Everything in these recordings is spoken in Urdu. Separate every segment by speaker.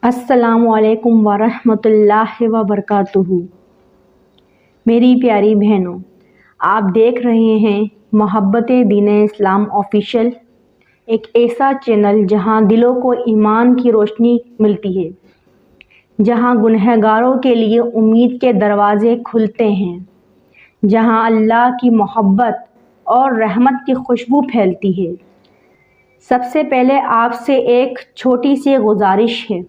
Speaker 1: السلام علیکم ورحمۃ اللہ وبرکاتہ۔ میری پیاری بہنوں، آپ دیکھ رہے ہیں محبت دین اسلام آفیشیل، ایک ایسا چینل جہاں دلوں کو ایمان کی روشنی ملتی ہے، جہاں گنہگاروں کے لیے امید کے دروازے کھلتے ہیں، جہاں اللہ کی محبت اور رحمت کی خوشبو پھیلتی ہے۔ سب سے پہلے آپ سے ایک چھوٹی سی گزارش ہے،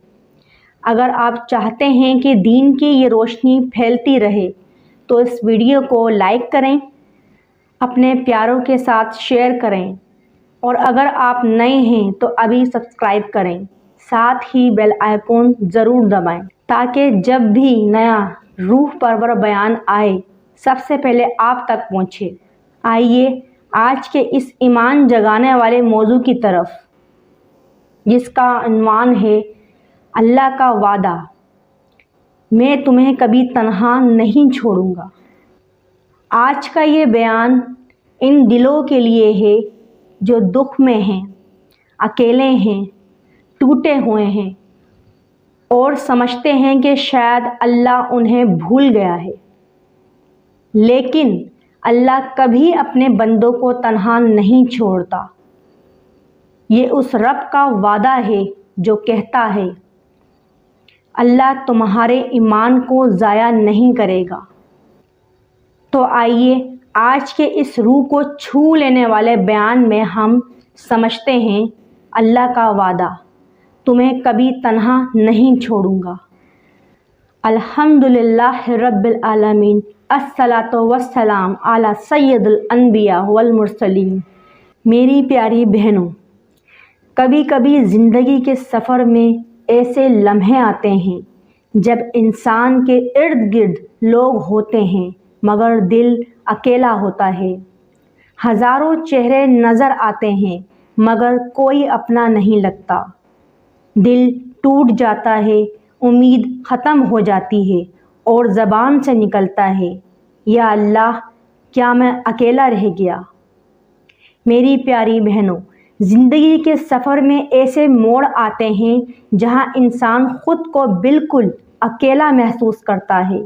Speaker 1: اگر آپ چاہتے ہیں کہ دین کی یہ روشنی پھیلتی رہے تو اس ویڈیو کو لائک کریں، اپنے پیاروں کے ساتھ شیئر کریں، اور اگر آپ نئے ہیں تو ابھی سبسکرائب کریں، ساتھ ہی بیل آئیکن ضرور دبائیں تاکہ جب بھی نیا روح پرور بیان آئے سب سے پہلے آپ تک پہنچے۔ آئیے آج کے اس ایمان جگانے والے موضوع کی طرف، جس کا عنوان ہے اللہ کا وعدہ، میں تمہیں کبھی تنہا نہیں چھوڑوں گا۔ آج کا یہ بیان ان دلوں کے لیے ہے جو دکھ میں ہیں، اکیلے ہیں، ٹوٹے ہوئے ہیں اور سمجھتے ہیں کہ شاید اللہ انہیں بھول گیا ہے، لیکن اللہ کبھی اپنے بندوں کو تنہا نہیں چھوڑتا۔ یہ اس رب کا وعدہ ہے جو کہتا ہے، اللہ تمہارے ایمان کو ضائع نہیں کرے گا۔ تو آئیے آج کے اس روح کو چھو لینے والے بیان میں ہم سمجھتے ہیں اللہ کا وعدہ، تمہیں کبھی تنہا نہیں چھوڑوں گا۔ الحمدللہ رب العالمین، الصلاۃ والسلام علی سید الانبیاء والمرسلین۔ میری پیاری بہنوں، کبھی کبھی زندگی کے سفر میں ایسے لمحے آتے ہیں جب انسان کے ارد گرد لوگ ہوتے ہیں مگر دل اکیلا ہوتا ہے۔ ہزاروں چہرے نظر آتے ہیں مگر کوئی اپنا نہیں لگتا۔ دل ٹوٹ جاتا ہے، امید ختم ہو جاتی ہے اور زبان سے نکلتا ہے، یا اللہ کیا میں اکیلا رہ گیا۔ میری پیاری بہنوں، زندگی کے سفر میں ایسے موڑ آتے ہیں جہاں انسان خود کو بالکل اکیلا محسوس کرتا ہے،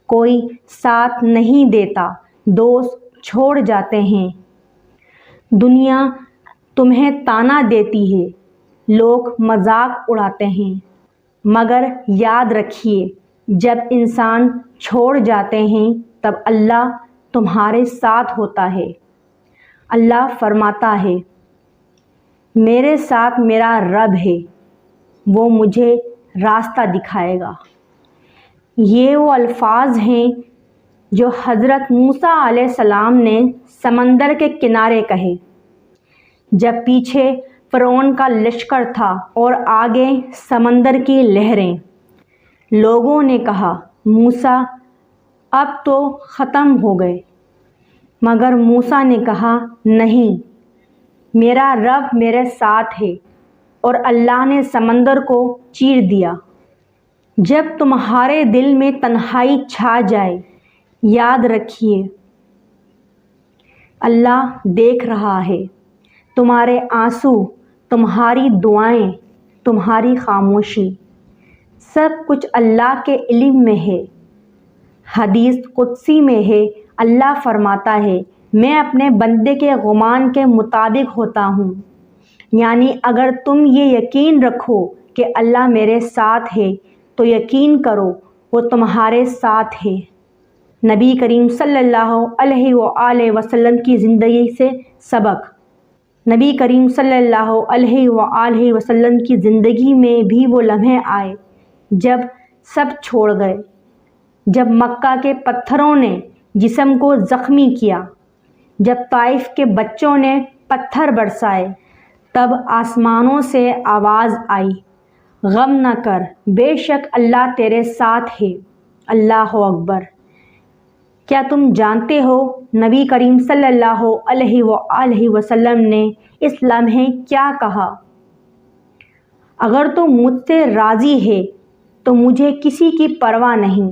Speaker 1: کوئی ساتھ نہیں دیتا، دوست چھوڑ جاتے ہیں، دنیا تمہیں طعنہ دیتی ہے، لوگ مذاق اڑاتے ہیں، مگر یاد رکھیے جب انسان چھوڑ جاتے ہیں تب اللہ تمہارے ساتھ ہوتا ہے۔ اللہ فرماتا ہے، میرے ساتھ میرا رب ہے، وہ مجھے راستہ دکھائے گا۔ یہ وہ الفاظ ہیں جو حضرت موسیٰ علیہ السلام نے سمندر کے کنارے کہے، جب پیچھے فرعون کا لشکر تھا اور آگے سمندر کی لہریں۔ لوگوں نے کہا، موسیٰ اب تو ختم ہو گئے، مگر موسیٰ نے کہا، نہیں، میرا رب میرے ساتھ ہے، اور اللہ نے سمندر کو چیر دیا۔ جب تمہارے دل میں تنہائی چھا جائے، یاد رکھیے اللہ دیکھ رہا ہے، تمہارے آنسو، تمہاری دعائیں، تمہاری خاموشی، سب کچھ اللہ کے علم میں ہے۔ حدیث قدسی میں ہے، اللہ فرماتا ہے، میں اپنے بندے کے گمان کے مطابق ہوتا ہوں، یعنی اگر تم یہ یقین رکھو کہ اللہ میرے ساتھ ہے تو یقین کرو وہ تمہارے ساتھ ہے۔ نبی کریم صلی اللہ علیہ وآلہ وسلم کی زندگی سے سبق۔ نبی کریم صلی اللہ علیہ وآلہ وسلم کی زندگی میں بھی وہ لمحے آئے جب سب چھوڑ گئے، جب مکہ کے پتھروں نے جسم کو زخمی کیا، جب طائف کے بچوں نے پتھر برسائے، تب آسمانوں سے آواز آئی، غم نہ کر، بے شک اللہ تیرے ساتھ ہے، اللہ اکبر۔ کیا تم جانتے ہو نبی کریم صلی اللہ علیہ وآلہ وسلم نے اس لمحے کیا کہا؟ اگر تم مجھ سے راضی ہے تو مجھے کسی کی پرواہ نہیں۔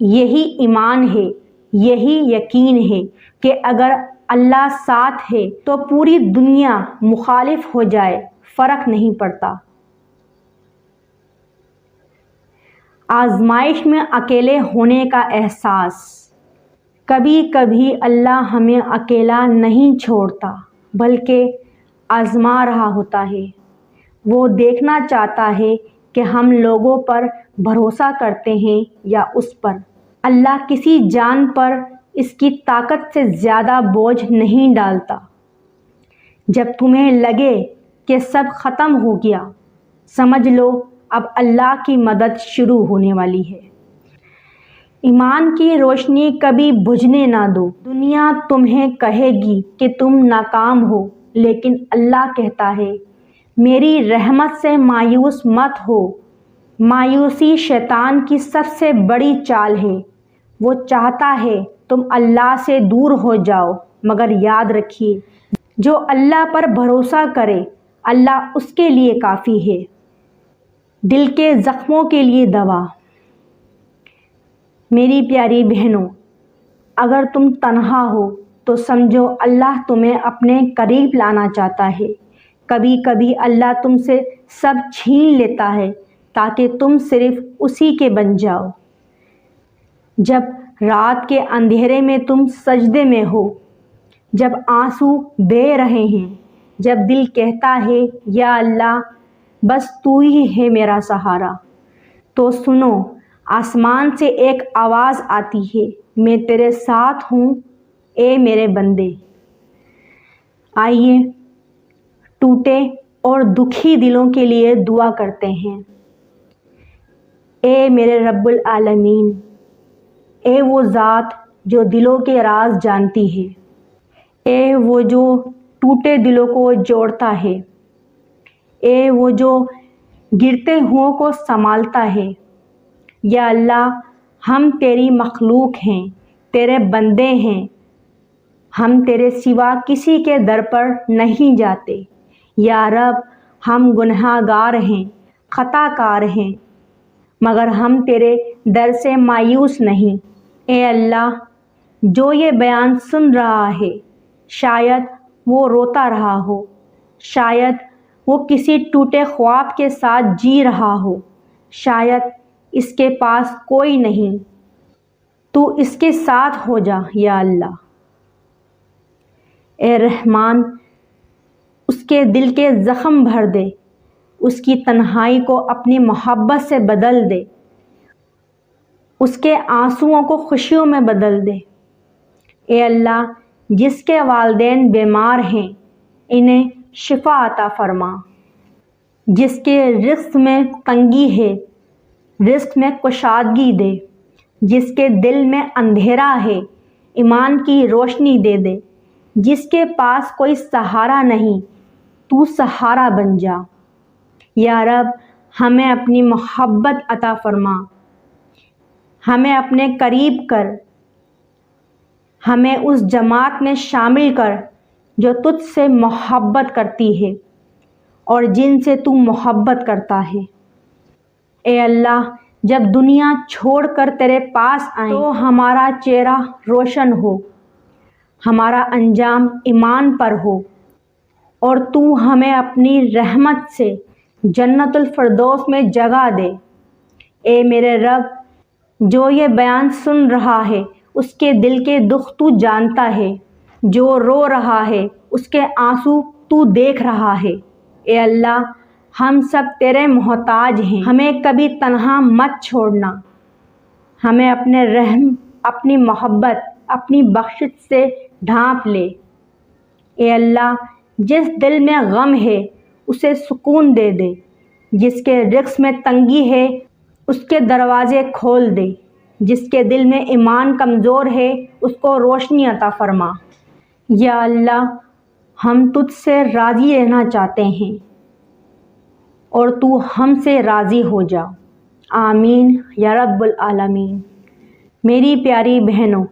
Speaker 1: یہی ایمان ہے، یہی یقین ہے کہ اگر اللہ ساتھ ہے تو پوری دنیا مخالف ہو جائے، فرق نہیں پڑتا۔ آزمائش میں اکیلے ہونے کا احساس۔ کبھی کبھی اللہ ہمیں اکیلا نہیں چھوڑتا بلکہ آزما رہا ہوتا ہے۔ وہ دیکھنا چاہتا ہے کہ ہم لوگوں پر بھروسہ کرتے ہیں یا اس پر۔ اللہ کسی جان پر اس کی طاقت سے زیادہ بوجھ نہیں ڈالتا۔ جب تمہیں لگے کہ سب ختم ہو گیا، سمجھ لو اب اللہ کی مدد شروع ہونے والی ہے۔ ایمان کی روشنی کبھی بجھنے نہ دو۔ دنیا تمہیں کہے گی کہ تم ناکام ہو، لیکن اللہ کہتا ہے میری رحمت سے مایوس مت ہو۔ مایوسی شیطان کی سب سے بڑی چال ہے۔ وہ چاہتا ہے تم اللہ سے دور ہو جاؤ، مگر یاد رکھیے جو اللہ پر بھروسہ کرے اللہ اس کے لیے کافی ہے۔ دل کے زخموں کے لیے دوا۔ میری پیاری بہنوں، اگر تم تنہا ہو تو سمجھو اللہ تمہیں اپنے قریب لانا چاہتا ہے۔ کبھی کبھی اللہ تم سے سب چھین لیتا ہے تاکہ تم صرف اسی کے بن جاؤ۔ جب رات کے اندھیرے میں تم سجدے میں ہو، جب آنسو بہہ رہے ہیں، جب دل کہتا ہے یا اللہ بس تو ہی ہے میرا سہارا، تو سنو آسمان سے ایک آواز آتی ہے، میں تیرے ساتھ ہوں اے میرے بندے۔ آئیے ٹوٹے اور دکھی دلوں کے لیے دعا کرتے ہیں۔ اے میرے رب العالمین، اے وہ ذات جو دلوں کے راز جانتی ہے، اے وہ جو ٹوٹے دلوں کو جوڑتا ہے، اے وہ جو گرتے ہوں کو سنبھالتا ہے۔ یا اللہ ہم تیری مخلوق ہیں، تیرے بندے ہیں، ہم تیرے سوا کسی کے در پر نہیں جاتے۔ یا رب ہم گنہگار ہیں، خطا کار ہیں، مگر ہم تیرے در سے مایوس نہیں۔ اے اللہ جو یہ بیان سن رہا ہے، شاید وہ روتا رہا ہو، شاید وہ کسی ٹوٹے خواب کے ساتھ جی رہا ہو، شاید اس کے پاس کوئی نہیں، تو اس کے ساتھ ہو جا یا اللہ۔ اے رحمان اس کے دل کے زخم بھر دے، اس کی تنہائی کو اپنی محبت سے بدل دے، اس کے آنسوؤں کو خوشیوں میں بدل دے۔ اے اللہ جس کے والدین بیمار ہیں انہیں شفا عطا فرما، جس کے رزق میں تنگی ہے رزق میں کشادگی دے، جس کے دل میں اندھیرا ہے ایمان کی روشنی دے دے، جس کے پاس کوئی سہارا نہیں تو سہارا بن جا۔ یا رب ہمیں اپنی محبت عطا فرما، ہمیں اپنے قریب کر، ہمیں اس جماعت میں شامل کر جو تجھ سے محبت کرتی ہے اور جن سے تو محبت کرتا ہے۔ اے اللہ جب دنیا چھوڑ کر تیرے پاس آئیں تو ہمارا چہرہ روشن ہو، ہمارا انجام ایمان پر ہو، اور تو ہمیں اپنی رحمت سے جنت الفردوس میں جگہ دے۔ اے میرے رب جو یہ بیان سن رہا ہے اس کے دل کے دکھ تو جانتا ہے، جو رو رہا ہے اس کے آنسو تو دیکھ رہا ہے۔ اے اللہ ہم سب تیرے محتاج ہیں، ہمیں کبھی تنہا مت چھوڑنا، ہمیں اپنے رحم، اپنی محبت، اپنی بخشش سے ڈھانپ لے۔ اے اللہ جس دل میں غم ہے اسے سکون دے دے، جس کے رزق میں تنگی ہے اس کے دروازے کھول دے، جس کے دل میں ایمان کمزور ہے اس کو روشنی عطا فرما۔ یا اللہ ہم تجھ سے راضی رہنا چاہتے ہیں اور تو ہم سے راضی ہو جا۔ آمین یا رب العالمین۔ میری پیاری بہنوں،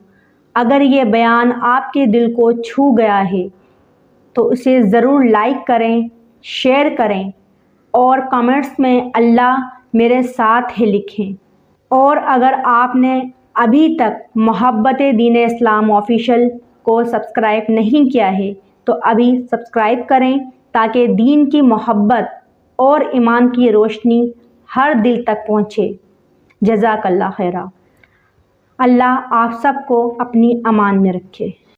Speaker 1: اگر یہ بیان آپ کے دل کو چھو گیا ہے تو اسے ضرور لائک کریں، شیئر کریں اور کمنٹس میں اللہ میرے ساتھ ہے لکھیں۔ اور اگر آپ نے ابھی تک محبت دین اسلام آفیشیل کو سبسکرائب نہیں کیا ہے تو ابھی سبسکرائب کریں تاکہ دین کی محبت اور ایمان کی روشنی ہر دل تک پہنچے۔ جزاک اللہ خیرہ۔ اللہ آپ سب کو اپنی امان میں رکھے۔